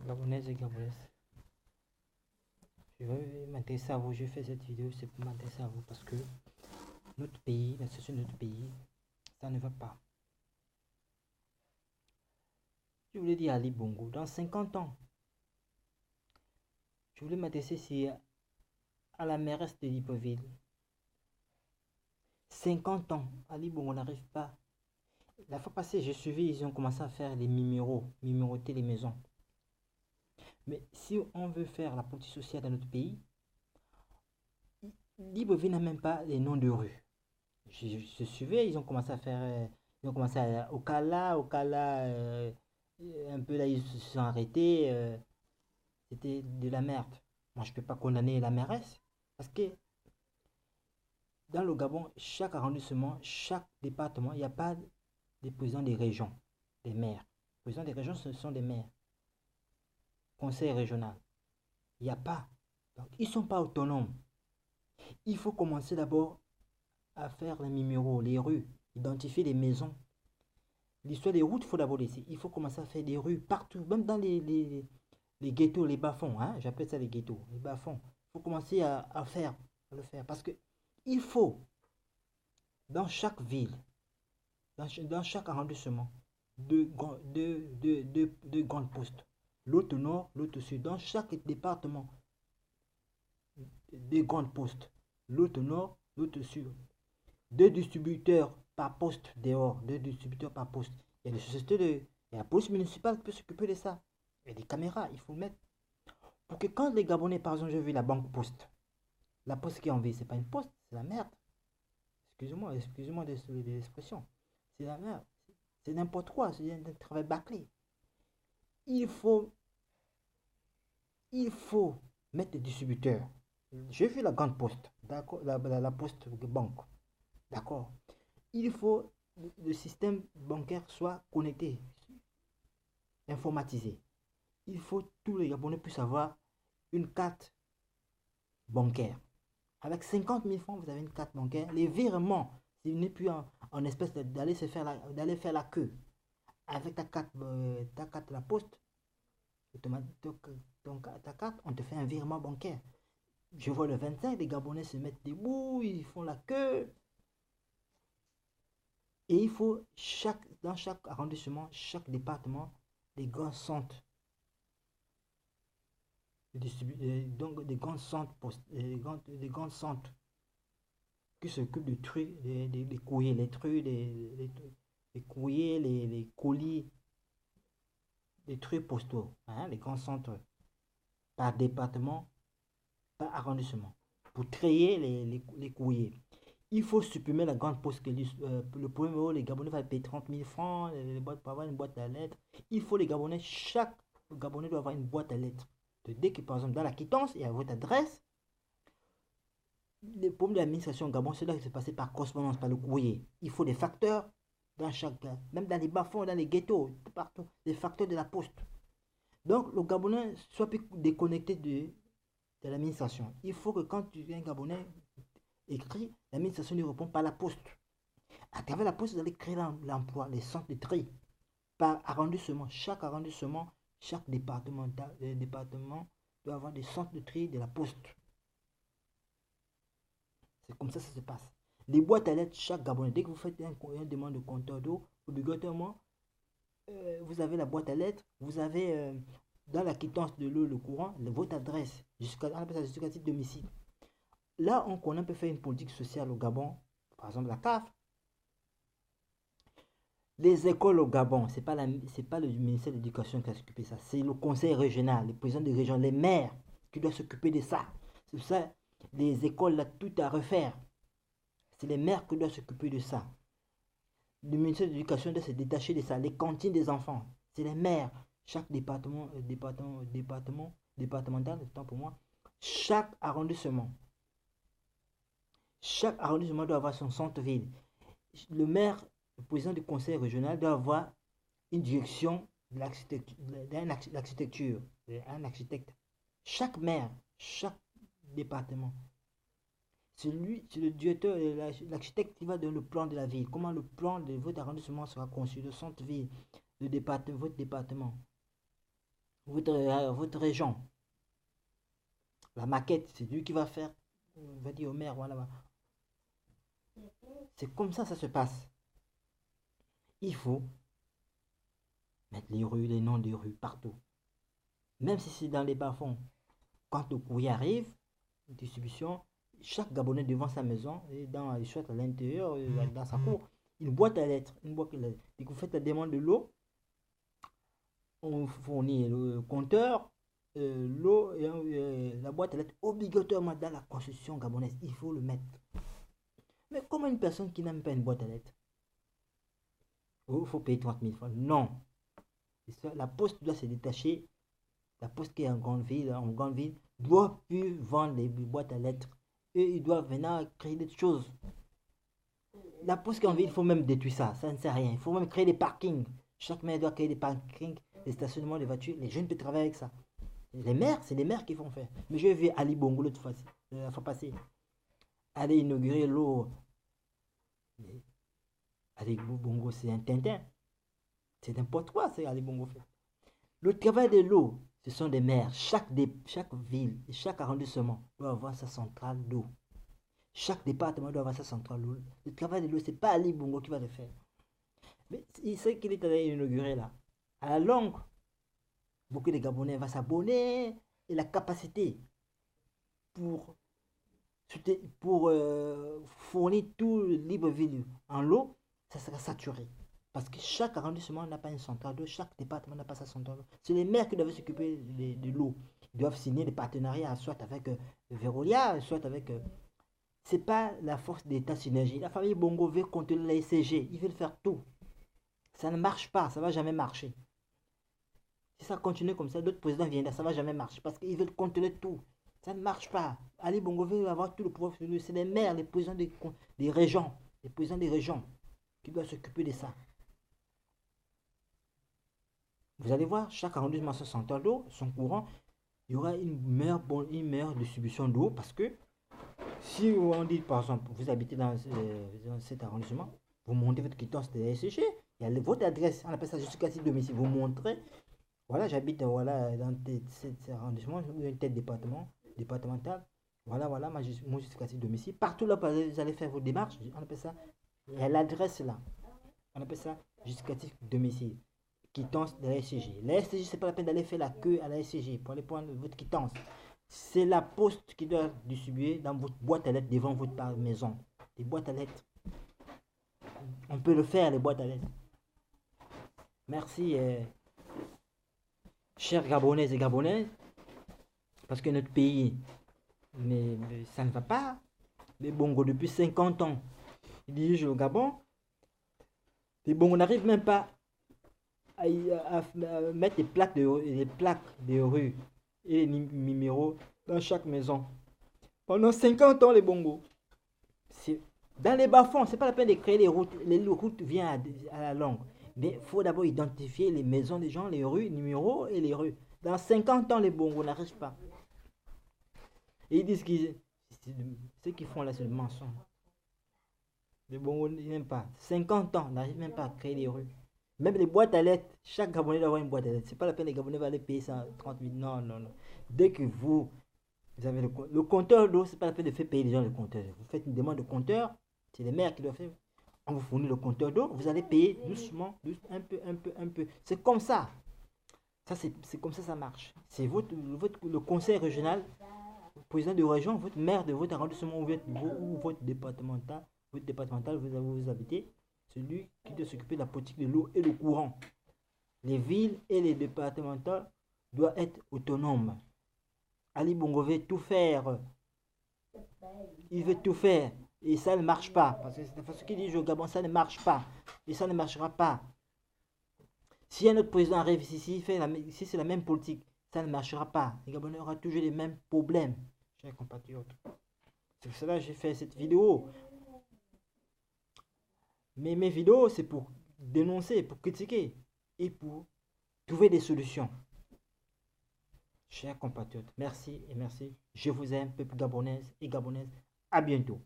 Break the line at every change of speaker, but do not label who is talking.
Gabonaises et Gabonaises. Je vais m'intéresser à vous. Je fais cette vidéo, c'est pour m'intéresser à vous parce que notre pays, la situation de notre pays, ça ne va pas. Je voulais dire à Ali Bongo, dans 50 ans, je voulais m'intéresser à la mairesse de Libreville. 50 ans, Ali Bongo n'arrive pas. La fois passée, j'ai suivi, ils ont commencé à faire les numéroter les maisons. Mais si on veut faire la politique sociale dans notre pays, Libreville n'a même pas les noms de rues. Je suivais, ils ont commencé à faire, ils ont commencé à Okala, un peu là, ils se sont arrêtés, c'était de la merde. Moi, je ne peux pas condamner la mairesse, parce que dans le Gabon, chaque arrondissement, chaque département, il n'y a pas des présidents des régions, des maires. Les présidents des régions, ce sont des maires. Conseil régional, il n'y a pas. Donc, ils ne sont pas autonomes. Il faut commencer d'abord à faire les numéros, les rues, identifier les maisons. L'histoire des routes, il faut d'abord laisser. Il faut commencer à faire des rues partout, même dans les ghettos, les bas-fonds. Hein, j'appelle ça les ghettos, les bas-fonds. Il faut commencer à le faire. Parce que il faut, dans chaque ville, dans chaque arrondissement, deux grandes postes. L'autre nord, l'autre sud. Dans chaque département, deux grandes postes. L'autre nord, l'autre sud. Deux distributeurs par poste dehors, deux distributeurs par poste. Il y a des sociétés il y a la police municipale qui peut s'occuper de ça. Il y a des caméras, il faut mettre. Pour que quand les Gabonais, par exemple, j'ai vu la banque poste, la poste qui est en vie, c'est pas une poste, c'est la merde. Excusez-moi de l'expression. C'est la merde. C'est n'importe quoi, c'est un travail bâclé. Il faut, il faut mettre des distributeurs. J'ai vu la grande poste, d'accord, la poste banque, d'accord. Il faut que le système bancaire soit connecté, informatisé. Il faut que tous les Gabonais puissent avoir une carte bancaire. Avec 50 000 francs, vous avez une carte bancaire. Les virements, si vous n'êtes plus en espèce d'aller faire la queue avec ta carte de la poste, ta carte, on te fait un virement bancaire. Je vois le 25, les Gabonais se mettent debout, ils font la queue. Et il faut, dans chaque arrondissement, chaque département, des grands centres. Donc des grands centres, des grands centres qui s'occupent de trucs, des courriers, les trucs, les courriers, les colis, des trucs postaux. Hein, les grands centres par département, par arrondissement. Pour trier les courriers. Il faut supprimer la grande poste. Le premier euro, les Gabonais vont payer 30 000 francs pour avoir une boîte à lettres. Il faut les Gabonais, chaque Gabonais doit avoir une boîte à lettres. Dès que, par exemple, dans la quittance, il y a votre adresse. Les problèmes de l'administration au Gabon, c'est là que c'est passé par correspondance, par le courrier. Il faut des facteurs dans chaque, même dans les bas-fonds, dans les ghettos, partout, des facteurs de la poste. Donc, le Gabonais soit plus déconnecté de l'administration. Il faut que quand tu es un Gabonais écrit, l'administration lui répond par la poste. À travers la poste, vous allez créer l'emploi, les centres de tri. Par arrondissement, chaque département doit avoir des centres de tri de la poste. C'est comme ça que ça se passe. Les boîtes à lettres, chaque Gabonais, dès que vous faites une demande de compteur d'eau, obligatoirement, vous avez la boîte à lettres, vous avez dans la quittance de l'eau, le courant, votre adresse, jusqu'à titre domicile. Là, on peut faire une politique sociale au Gabon, par exemple la CAF. Les écoles au Gabon, c'est pas le ministère de l'Éducation qui a s'occupé de ça, c'est le conseil régional, les présidents des régions, les maires qui doivent s'occuper de ça. C'est pour ça, les écoles, là, tout à refaire. C'est les maires qui doivent s'occuper de ça. Le ministère de l'Éducation doit se détacher de ça. Les cantines des enfants, c'est les maires. Chaque départemental, autant pour moi, chaque arrondissement doit avoir son centre-ville. Le maire, le président du conseil régional doit avoir une direction de l'architecture, un architecte. Chaque maire, chaque département. C'est le directeur, l'architecte qui va donner le plan de la ville. Comment le plan de votre arrondissement sera conçu, le centre-ville, votre département. votre région. La maquette, c'est lui qui va faire. On va dire au maire, voilà. C'est comme ça se passe. Il faut mettre les rues, les noms des rues partout. Même si c'est dans les bas-fonds. Quand le courrier arrive, distribution, chaque Gabonais devant sa maison, et soit à l'intérieur, dans sa cour, une boîte à lettres. Une boîte à lettres. Et que vous faites la demande de l'eau, on fournit le compteur, l'eau et la boîte à lettres obligatoirement dans la constitution gabonaise. Il faut le mettre. Mais comment une personne qui n'a même pas une boîte à lettres? Il faut payer 30 000 francs. Non. La poste doit se détacher. La poste qui est en grande ville, doit plus vendre les boîtes à lettres. Et ils doivent venir créer des choses. La poste qui est en ville, il faut même détruire ça. Ça ne sert à rien. Il faut même créer des parkings. Chaque maire doit créer des parkings, des stationnements de voitures. Les jeunes peuvent travailler avec ça. Les maires, c'est les maires qui font faire. Mais j'ai vu Ali Bongo l'autre fois, la fois passée, aller inaugurer l'eau. Ali Bongo, c'est un Tintin. C'est n'importe quoi, c'est Ali Bongo fait. Le travail de l'eau, ce sont des maires. Chaque ville et chaque arrondissement doit avoir sa centrale d'eau. Chaque département doit avoir sa centrale d'eau. Le travail de l'eau, ce n'est pas Ali Bongo qui va le faire. Mais il sait qu'il est allé inaugurer là. À la longue, beaucoup de Gabonais vont s'abonner et la capacité pour fournir tout Libreville en eau, ça sera saturé. Parce que chaque arrondissement n'a pas une centrale d'eau, chaque département n'a pas sa centrale d'eau. C'est les maires qui doivent s'occuper de l'eau. Ils doivent signer des partenariats, soit avec Veolia, soit avec... c'est pas la force d'État synergie. La famille Bongo veut contrôler la SCG. Ils veulent faire tout. Ça ne marche pas, ça ne va jamais marcher. Si ça continue comme ça, d'autres présidents viennent, ça ne va jamais marcher. Parce qu'ils veulent contrôler tout. Ça ne marche pas. Ali Bongo veut avoir tout le pouvoir. C'est les maires, les présidents des régions. Les présidents des régions qui doivent s'occuper de ça. Vous allez voir, chaque arrondissement son centre d'eau, son courant, il y aura une meilleure distribution d'eau parce que si on dit par exemple, vous habitez dans cet arrondissement, vous montez votre quittance de la SCG, il y a votre adresse, on appelle ça justificatif domicile, vous montrez, voilà, j'habite dans cet arrondissement, une tête départementale, voilà, mon justificatif domicile. Partout là, vous allez faire vos démarches, on appelle ça, il y a l'adresse là, on appelle ça justificatif domicile. Quittance de la SCG. La SCG, c'est pas la peine d'aller faire la queue à la SCG pour aller prendre votre quittance. C'est la poste qui doit distribuer dans votre boîte à lettres devant votre maison. Les boîtes à lettres. On peut le faire, les boîtes à lettres. Merci, chers Gabonais et Gabonaises, parce que notre pays, mais ça ne va pas. Les Bongo, depuis 50 ans, ils dirigent le Gabon. Les Bongo n'arrivent même pas à mettre des plaques de rue et les numéros dans chaque maison. Pendant 50 ans, les Bongo. Dans les bas-fonds, c'est pas la peine de créer les routes. Les routes viennent à la longue. Mais il faut d'abord identifier les maisons des gens, les rues, les numéros et les rues. Dans 50 ans, les Bongo n'arrivent pas. Et ils disent que ceux qui font là, c'est le mensonge. Les Bongo n'aiment pas. 50 ans, n'arrivent même pas à créer les rues. Même les boîtes à lettres, chaque Gabonais doit avoir une boîte à lettres. C'est pas la peine, les Gabonais vont aller payer 130 000. Non. Dès que vous avez le compteur d'eau, c'est pas la peine de faire payer les gens le compteur. Vous faites une demande de compteur, c'est les maires qui doivent faire. On vous fournit le compteur d'eau, vous allez payer doucement, un peu. C'est comme ça. C'est comme ça marche. C'est le conseil régional, le président de région, votre maire de votre arrondissement ou votre départemental, vous habitez. Celui qui doit s'occuper de la politique de l'eau et le courant. Les villes et les départementaux doivent être autonomes. Ali Bongo veut tout faire. Il veut tout faire. Et ça ne marche pas. Parce que c'est la façon qu'il dit au Gabon, ça ne marche pas. Et ça ne marchera pas. Si un autre président arrive ici, si c'est la même politique, ça ne marchera pas. Les Gabonais auront toujours les mêmes problèmes, chers compatriotes. C'est pour cela que j'ai fait cette vidéo. Mais mes vidéos, c'est pour dénoncer, pour critiquer et pour trouver des solutions. Chers compatriotes, merci et merci. Je vous aime, peuple gabonais et gabonaises. À bientôt.